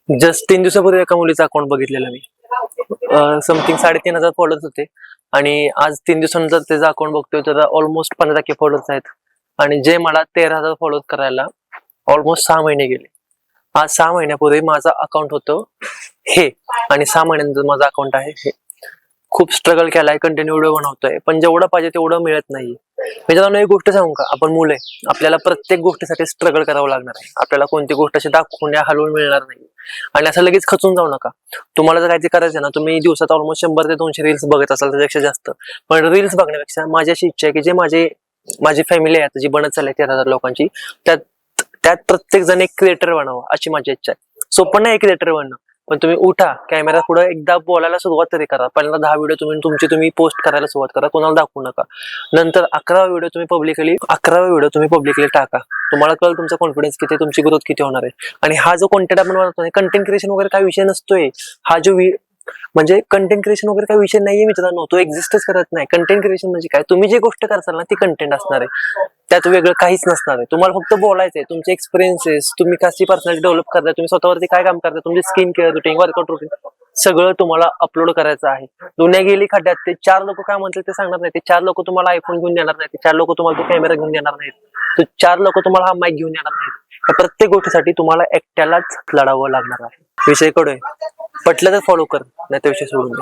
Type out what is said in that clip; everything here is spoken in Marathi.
जस्ट 3 दिवसापूर्वी एका मुलीचा अकाउंट बघितलेलं मी. समथिंग 3,500 फॉलोअर्स होते आणि आज 3 दिवसानंतर त्याचा अकाउंट बघतोय तर ऑलमोस्ट 15K फॉलोअर्स आहेत. आणि जे मला 13,000 फॉलोअर्स करायला ऑलमोस्ट 6 महिने गेले. आज 6 महिन्यापूर्वी माझं अकाउंट होतं हे आणि 6 महिन्यानंतर माझं अकाउंट आहे हे. खूप स्ट्रगल केलाय, कंटिन्यू व्हिडिओ बनवतोय, पण जेवढं पाहिजे तेवढं मिळत नाही. मित्रांनो, एक गोष्ट सांगू का, आपण मुलं आहे, आपल्याला प्रत्येक गोष्टीसाठी स्ट्रगल करावं लागणार आहे. आपल्याला कोणती गोष्ट अशी दाखवून हलवून मिळणार नाही. आणि असं लगेच खचून जाऊ नका. तुम्हाला जर काहीतरी करायचं ना, तुम्ही दिवसात ऑलमोस्ट 100 ते 200 रील्स बघत असाल, त्याच्यापेक्षा जास्त. पण रील्स बघण्यापेक्षा माझी अशी इच्छा आहे की जे माझी फॅमिली आहे जी बनत चालली 13,000 लोकांची, त्यात प्रत्येक जण एक क्रिएटर बनावं अशी माझी इच्छा आहे. सोपं नाही क्रिएटर बनणं, पण तुम्ही उठा, कॅमेरा पुढे एकदा बोलायला सुरुवात तरी करा. पहिल्यांदा 10 व्हिडिओ तुम्ही पोस्ट करायला सुरुवात करा, कोणाला दाखवू नका. नंतर 11वा व्हिडिओ तुम्ही पब्लिकली टाका. तुम्हाला कळेल तुमचा कॉन्फिडन्स किती, तुमची ग्रोथ किती होणार आहे. आणि हा जो कंटेंट आपण बनवतो, कंटेंट क्रिएशन वगैरे काही विषय नसतोय. हा जो म्हणजे कंटेंट क्रिएशन वगैरे काही विषय नाहीये मित्रांनो, तो एक्झिस्टच करत नाही. कंटेंट क्रिएशन म्हणजे काय, तुम्ही जी गोष्ट करताल ना ती कंटेंट असणार आहे. त्यात वेगळं काहीच नसणार आहे. तुम्हाला फक्त बोलायचंय, तुमचे एक्सपिरियन्सेस, तुम्ही कशी पर्सनॅलिटी डेव्हलप करताय, तुम्ही स्वतःवरती काय काम करताय, तुमची skin care routine, workout routine, सगळं तुम्हाला अपलोड करायचं आहे. दुनिया गेली खड्ड्यात, ते 4 लोक काय म्हणतील ते सांगणार नाही. ते 4 लोक तुम्हाला आयफोन घेऊन देणार नाही. ते 4 लोक तुम्हाला तो कॅमेरा घेऊन देणार नाहीत. ते 4 लोक तुम्हाला हा माईक घेऊन देणार नाहीत. प्रत्येक गोष्टीसाठी तुम्हाला एकट्यालाच लढावं लागणार आहे. विषय कडे पटलं तर फॉलो कर, नाही तर विषय सोडून दे.